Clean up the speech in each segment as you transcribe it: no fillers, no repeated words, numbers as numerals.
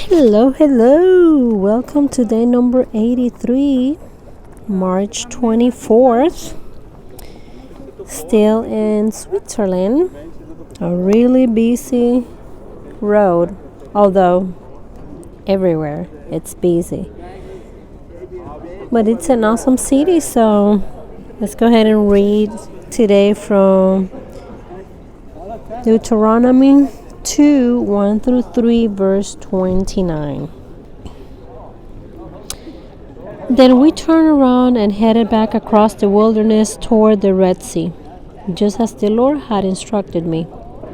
Hello. Welcome to day number 83, March 24th. Still in Switzerland. A really busy road, although everywhere it's busy. But it's an awesome city, so let's go ahead and read today from Deuteronomy 2, 1 through 3, verse 29. Then we turned around and headed back across the wilderness toward the Red Sea, just as the Lord had instructed me,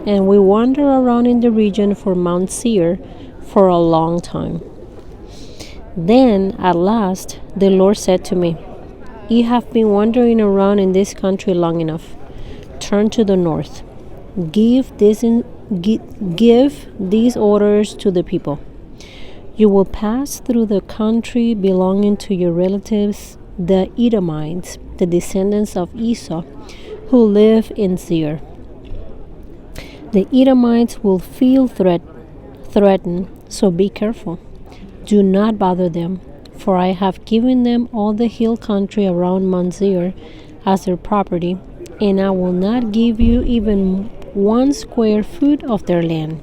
and we wandered around in the region for Mount Seir for a long time. Then, at last, the Lord said to me, "You have been wandering around in this country long enough. Turn to the north. Give these orders to the people. You will pass through the country belonging to your relatives, the Edomites, the descendants of Esau, who live in Seir. The Edomites will feel threatened, so be careful. Do not bother them, for I have given them all the hill country around Mount Seir as their property, and I will not give you even 1 square foot of their land.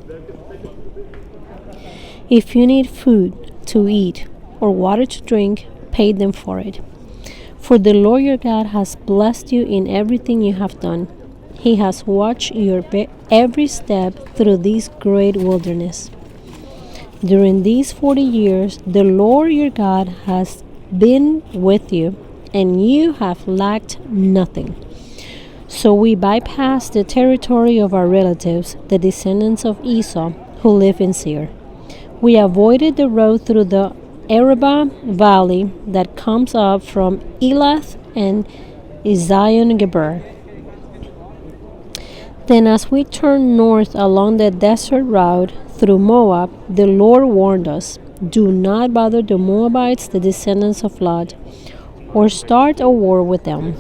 If you need food to eat or water to drink, pay them for it. For the Lord your God has blessed you in everything you have done. He has watched your every step through this great wilderness. During these 40 years, the Lord your God has been with you, and you have lacked nothing. So we bypassed the territory of our relatives, the descendants of Esau, who live in Seir. We avoided the road through the Arabah Valley that comes up from Elath and Ezion-Geber. Then as we turned north along the desert route through Moab, the Lord warned us, "Do not bother the Moabites, the descendants of Lot, or start a war with them.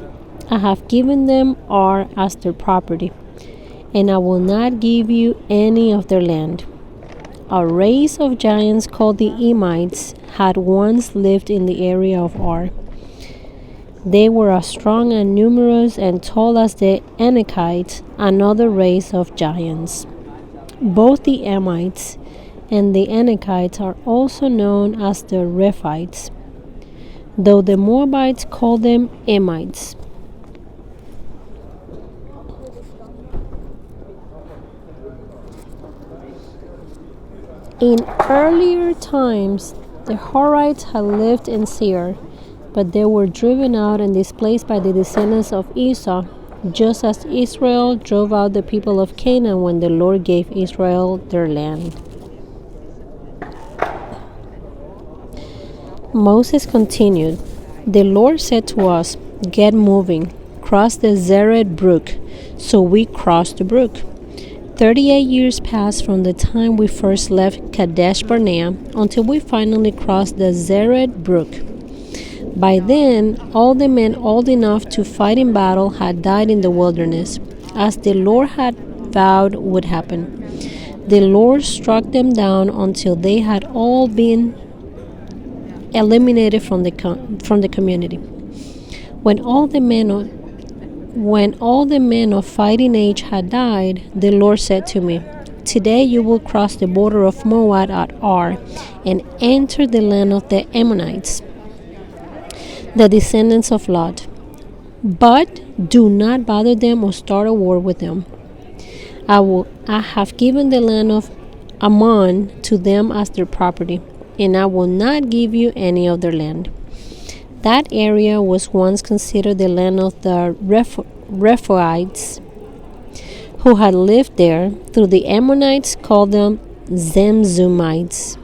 I have given them Ar as their property, and I will not give you any of their land." A race of giants called the Emites had once lived in the area of Ar. They were as strong and numerous and tall as the Anakites, another race of giants. Both the Emites and the Anakites are also known as the Rephites, though the Moabites call them Emites. In earlier times, the Horites had lived in Seir, but they were driven out and displaced by the descendants of Esau, just as Israel drove out the people of Canaan when the Lord gave Israel their land. Moses continued, "The Lord said to us, 'Get moving, cross the Zered brook.' So we crossed the brook. 38 years passed from the time we first left Kadesh Barnea until we finally crossed the Zered brook. By then, all the men old enough to fight in battle had died in the wilderness, as the Lord had vowed would happen. The Lord struck them down until they had all been eliminated from the community. When all the men of fighting age had died, the Lord said to me, 'Today you will cross the border of Moab at Ar and enter the land of the Ammonites, the descendants of Lot. But do not bother them or start a war with them. I have given the land of Ammon to them as their property, and I will not give you any of their land.' That area was once considered the land of the Rephaites, who had lived there, though the Ammonites called them Zemzumites.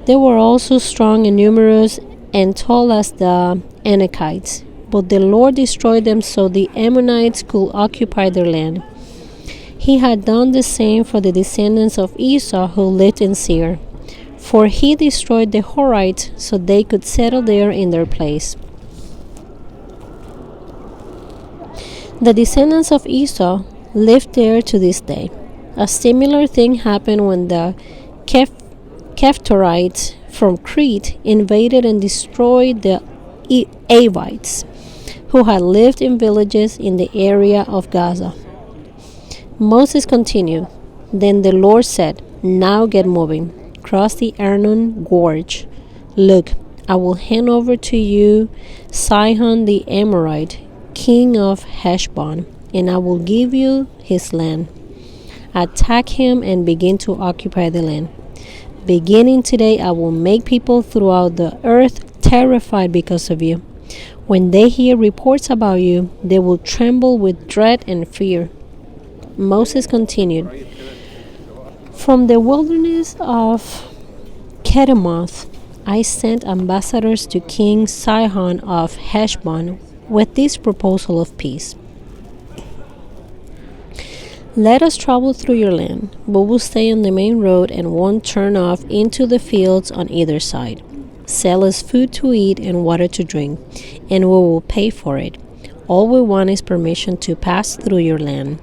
They were also strong and numerous and tall as the Anakites, but the Lord destroyed them so the Ammonites could occupy their land. He had done the same for the descendants of Esau who lived in Seir, for he destroyed the Horites so they could settle there in their place. The descendants of Esau live there to this day. A similar thing happened when the Kephtorites from Crete invaded and destroyed the Avites, who had lived in villages in the area of Gaza. Moses continued, Then the Lord said, Now get moving. Cross the Arnon Gorge. Look, I will hand over to you Sihon the Amorite, king of Heshbon, and I will give you his land. Attack him and begin to occupy the land. Beginning today, I will make people throughout the earth terrified because of you. When they hear reports about you, they will tremble with dread and fear. Moses continued, From the wilderness of Kedemoth, I sent ambassadors to King Sihon of Heshbon with this proposal of peace. Let us travel through your land, but we'll stay on the main road and won't turn off into the fields on either side. Sell us food to eat and water to drink, and we will pay for it. All we want is permission to pass through your land.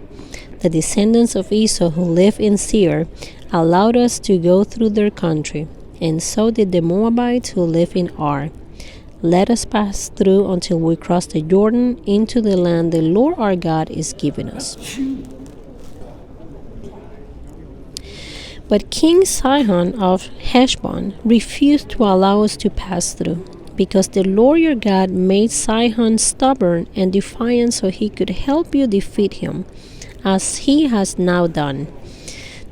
The descendants of Esau who live in Seir allowed us to go through their country, and so did the Moabites who live in Ar. Let us pass through until we cross the Jordan into the land the Lord our God is giving us. But King Sihon of Heshbon refused to allow us to pass through, because the Lord your God made Sihon stubborn and defiant so he could help you defeat him, as he has now done.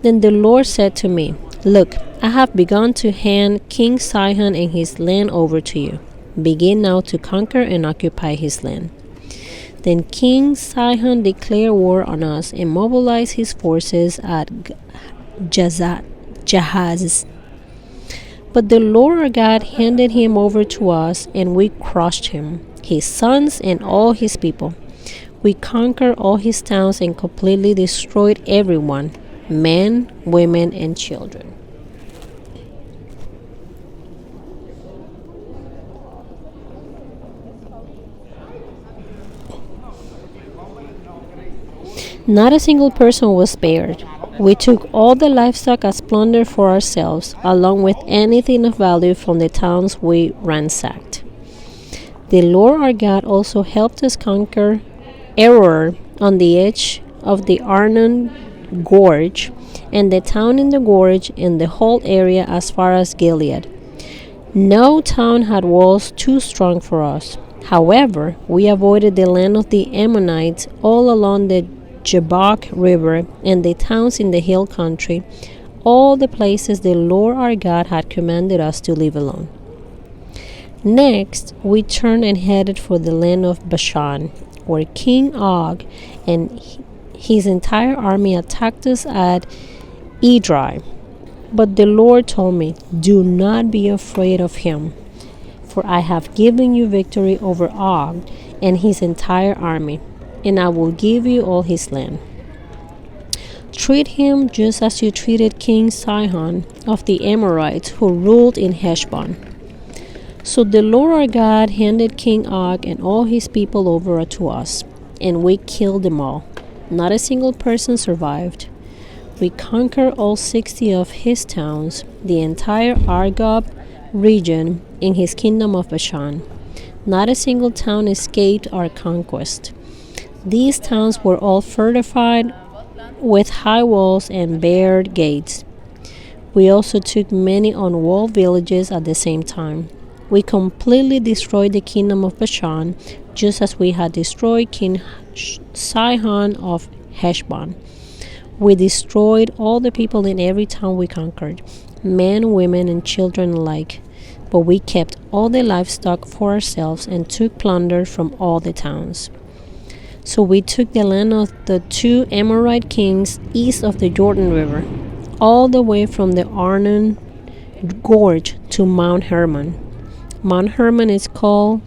Then the Lord said to me, Look, I have begun to hand King Sihon and his land over to you. Begin now to conquer and occupy his land. Then King Sihon declared war on us and mobilized his forces at Jahaz. But the Lord our God handed him over to us, and we crushed him, his sons, and all his people. We conquered all his towns and completely destroyed everyone, men, women, and children. Not a single person was spared. We took all the livestock as plunder for ourselves, along with anything of value from the towns we ransacked. The Lord our God also helped us conquer Aroer on the edge of the Arnon Gorge, and the town in the gorge, and the whole area as far as Gilead. No town had walls too strong for us. However, we avoided the land of the Ammonites all along the Jabbok River and the towns in the hill country, all the places the Lord our God had commanded us to leave alone. Next, we turned and headed for the land of Bashan, where King Og and his entire army attacked us at Edrei. But the Lord told me, Do not be afraid of him, for I have given you victory over Og and his entire army, and I will give you all his land. Treat him just as you treated King Sihon of the Amorites who ruled in Heshbon. So the Lord our God handed King Og and all his people over to us, and we killed them all. Not a single person survived. We conquered all 60 of his towns, the entire Argob region in his kingdom of Bashan. Not a single town escaped our conquest. These towns were all fortified with high walls and barred gates. We also took many unwalled villages at the same time. We completely destroyed the kingdom of Bashan, just as we had destroyed King Sihon of Heshbon. We destroyed all the people in every town we conquered, men, women, and children alike. But we kept all the livestock for ourselves and took plunder from all the towns. So we took the land of the 2 Amorite kings east of the Jordan River, all the way from the Arnon Gorge to Mount Hermon. Mount Hermon is called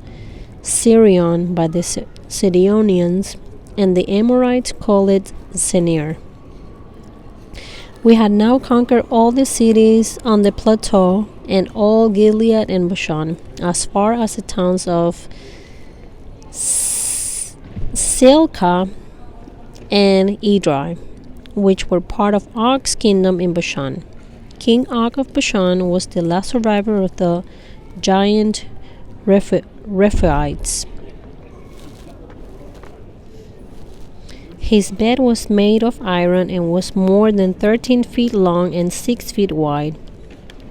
Sirion by the Sidonians, and the Amorites call it Senir. We had now conquered all the cities on the plateau and all Gilead and Bashan, as far as the towns of Silka and Edrei, which were part of Og's kingdom in Bashan. King Og of Bashan was the last survivor of the giant Rephaites. His bed was made of iron and was more than 13 feet long and 6 feet wide.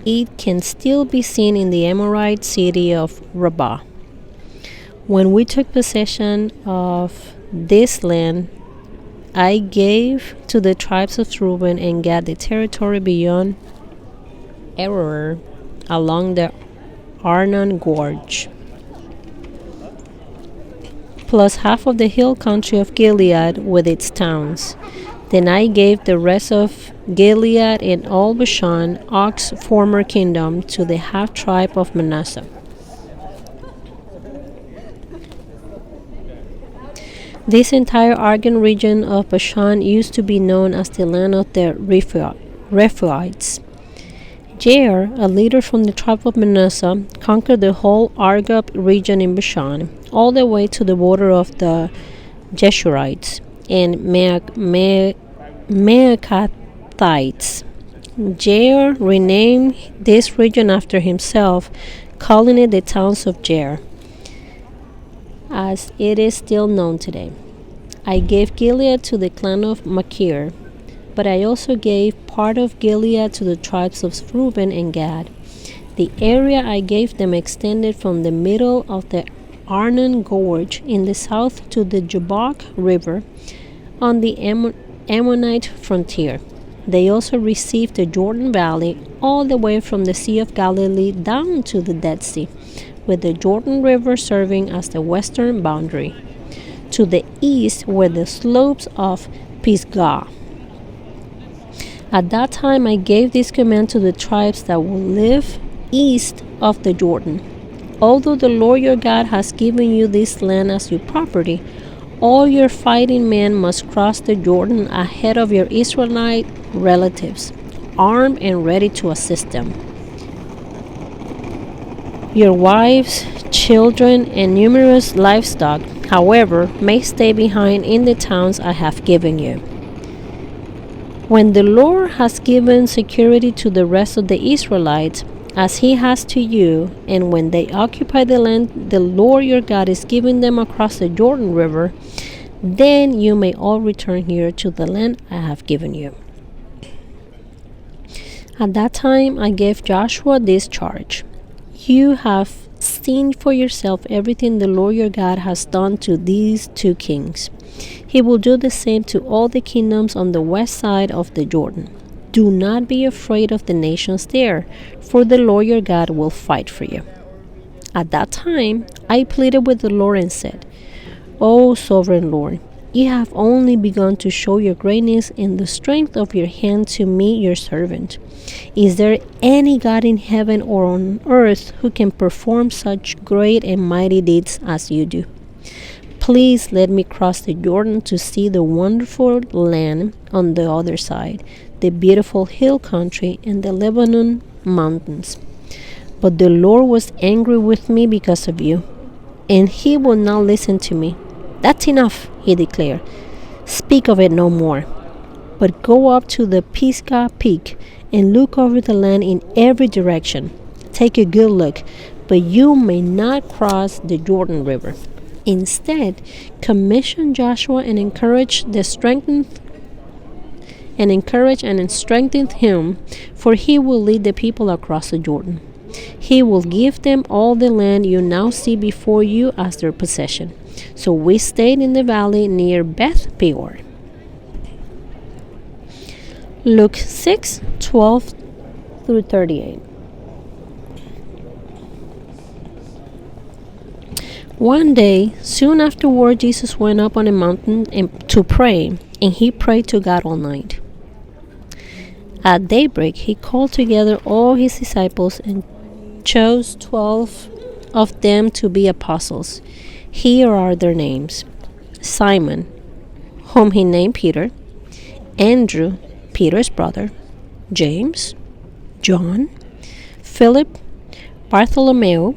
It can still be seen in the Amorite city of Rabbah. When we took possession of this land, I gave to the tribes of Reuben and Gad the territory beyond Aroer along the Arnon Gorge, plus half of the hill country of Gilead with its towns. Then I gave the rest of Gilead and all Bashan, Og's former kingdom, to the half-tribe of Manasseh. This entire Argon region of Bashan used to be known as the land of the Rephaites. Jair, a leader from the tribe of Manasseh, conquered the whole Argob region in Bashan, all the way to the border of the Jeshurites and Maacathites. Jair renamed this region after himself, calling it the towns of Jair, as it is still known today. I gave Gilead to the clan of Machir, but I also gave part of Gilead to the tribes of Reuben and Gad. The area I gave them extended from the middle of the Arnon Gorge in the south to the Jabbok River on the Ammonite frontier. They also received the Jordan Valley all the way from the Sea of Galilee down to the Dead Sea, with the Jordan River serving as the western boundary. To the east were the slopes of Pisgah. At that time I gave this command to the tribes that will live east of the Jordan. Although the Lord your God has given you this land as your property, all your fighting men must cross the Jordan ahead of your Israelite relatives, armed and ready to assist them. Your wives, children, and numerous livestock, however, may stay behind in the towns I have given you. When the Lord has given security to the rest of the Israelites, as he has to you, and when they occupy the land the Lord your God is giving them across the Jordan River, then you may all return here to the land I have given you. At that time I gave Joshua this charge. You have seen for yourself everything the Lord your God has done to these two kings. He will do the same to all the kingdoms on the west side of the Jordan. Do not be afraid of the nations there, for the Lord your God will fight for you. At that time I pleaded with the Lord and said, O sovereign Lord, you have only begun to show your greatness and the strength of your hand to me, your servant. Is there any God in heaven or on earth who can perform such great and mighty deeds as you do? Please let me cross the Jordan to see the wonderful land on the other side, the beautiful hill country and the Lebanon mountains. But the Lord was angry with me because of you, and he will not listen to me. That's enough, he declared. Speak of it no more. But go up to the Pisgah peak and look over the land in every direction. Take a good look, but you may not cross the Jordan River. Instead, commission Joshua and encourage and strengthen him, for he will lead the people across the Jordan. He will give them all the land you now see before you as their possession. So we stayed in the valley near Beth Peor. Luke 6:12 through 38. One day, soon afterward, Jesus went up on a mountain to pray, and he prayed to God all night. At daybreak, he called together all his disciples and chose 12 of them to be apostles. Here are their names: Simon, whom he named Peter; Andrew, Peter's brother; James, John, Philip, Bartholomew,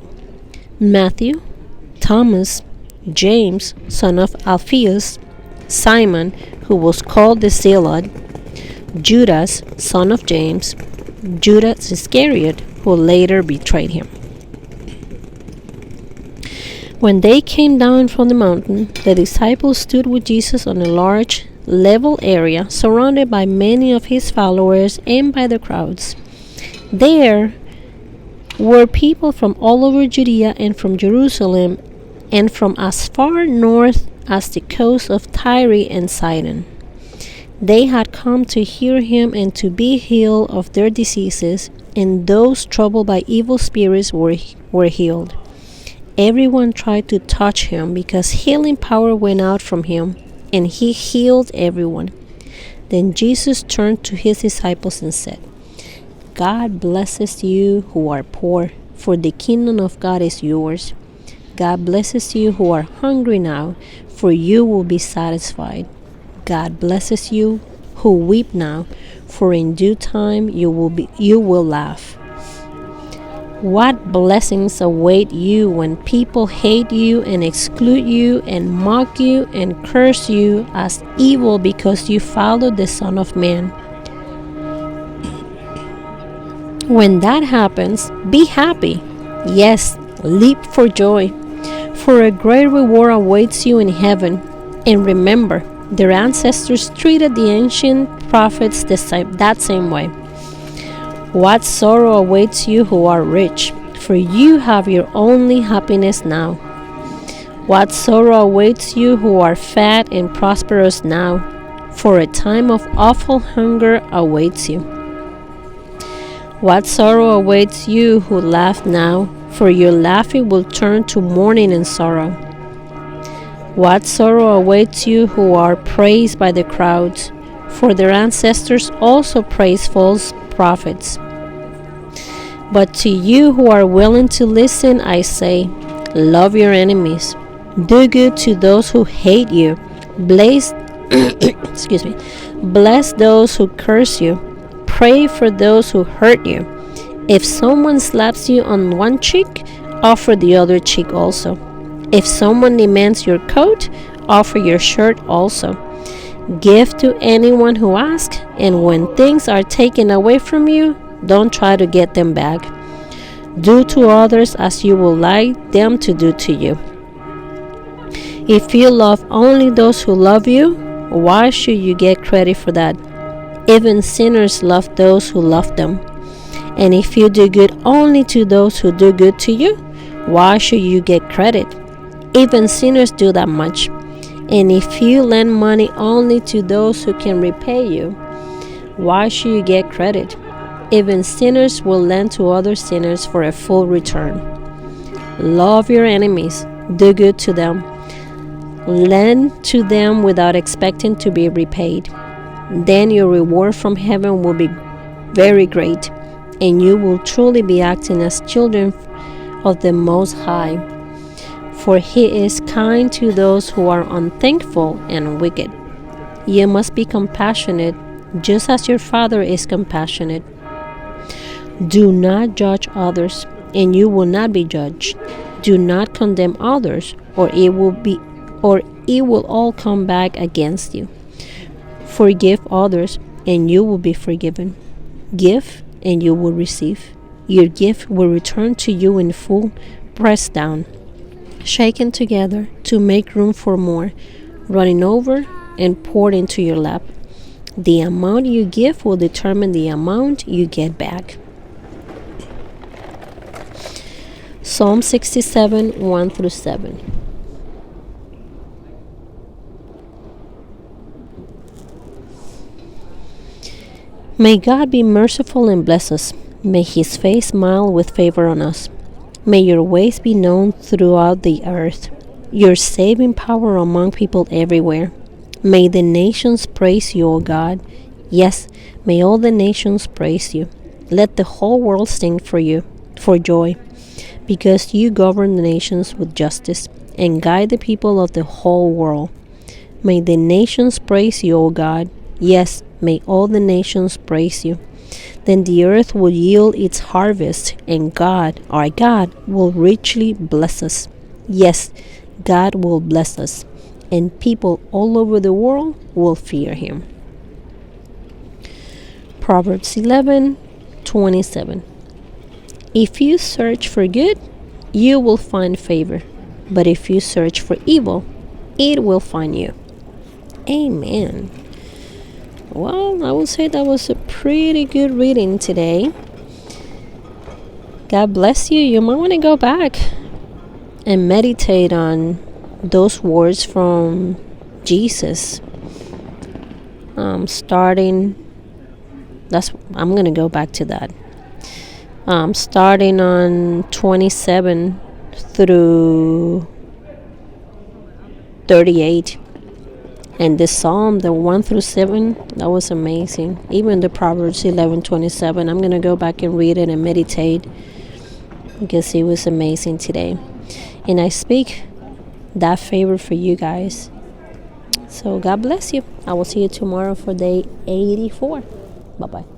Matthew, Thomas, James, son of Alphaeus, Simon, who was called the Zealot, Judas, son of James, Judas Iscariot, who later betrayed him. When they came down from the mountain, the disciples stood with Jesus on a large, level area surrounded by many of his followers and by the crowds. There were people from all over Judea and from Jerusalem and from as far north as the coast of Tyre and Sidon. They had come to hear him and to be healed of their diseases, and those troubled by evil spirits were healed. Everyone tried to touch him because healing power went out from him, and he healed everyone. Then Jesus turned to his disciples and said, God blesses you who are poor, for the kingdom of God is yours. God blesses you who are hungry now, for you will be satisfied. God blesses you who weep now, for in due time you will laugh. What blessings await you when people hate you and exclude you and mock you and curse you as evil because you followed the Son of Man. When that happens, be happy. Yes, leap for joy, for a great reward awaits you in heaven. And remember, their ancestors treated the ancient prophets that same way. What sorrow awaits you who are rich, for you have your only happiness now. What sorrow awaits you who are fat and prosperous now, for a time of awful hunger awaits you. What sorrow awaits you who laugh now, for your laughing will turn to mourning and sorrow. What sorrow awaits you who are praised by the crowds, for their ancestors also praised false prophets. But to you who are willing to listen, I say, love your enemies. Do good to those who hate you. Bless those who curse you. Pray for those who hurt you. If someone slaps you on one cheek, offer the other cheek also. If someone demands your coat, offer your shirt also. Give to anyone who asks, and when things are taken away from you, don't try to get them back. Do to others as you would like them to do to you. If you love only those who love you, why should you get credit for that? Even sinners love those who love them. And if you do good only to those who do good to you, why should you get credit? Even sinners do that much. And if you lend money only to those who can repay you, why should you get credit? Even sinners will lend to other sinners for a full return. Love your enemies, do good to them. Lend to them without expecting to be repaid. Then your reward from heaven will be very great, and you will truly be acting as children of the Most High. For He is kind to those who are unthankful and wicked. You must be compassionate, just as your Father is compassionate. Do not judge others, and you will not be judged. Do not condemn others, or it will all come back against you. Forgive others, and you will be forgiven. Give, and you will receive. Your gift will return to you in full, pressed down, shaken together to make room for more, running over and poured into your lap. The amount you give will determine the amount you get back. Psalm 67, 1-7. May God be merciful and bless us. May His face smile with favor on us. May your ways be known throughout the earth, your saving power among people everywhere. May the nations praise you, O God. Yes, may all the nations praise you. Let the whole world sing for you, for joy, because you govern the nations with justice and guide the people of the whole world. May the nations praise you, O God. Yes, may all the nations praise you. Then the earth will yield its harvest, and God, our God, will richly bless us. Yes, God will bless us, and people all over the world will fear Him. Proverbs 11, 27. If you search for good, you will find favor. But if you search for evil, it will find you. Amen. Well, I would say that was a pretty good reading today. God bless you. You might want to go back and meditate on those words from Jesus. I'm going to go back to that. Starting on 27 through 38. And the Psalm, the 1 through 7, that was amazing. Even the Proverbs 11:27. I'm going to go back and read it and meditate, because it was amazing today. And I speak that favor for you guys. So God bless you. I will see you tomorrow for day 84. Bye-bye.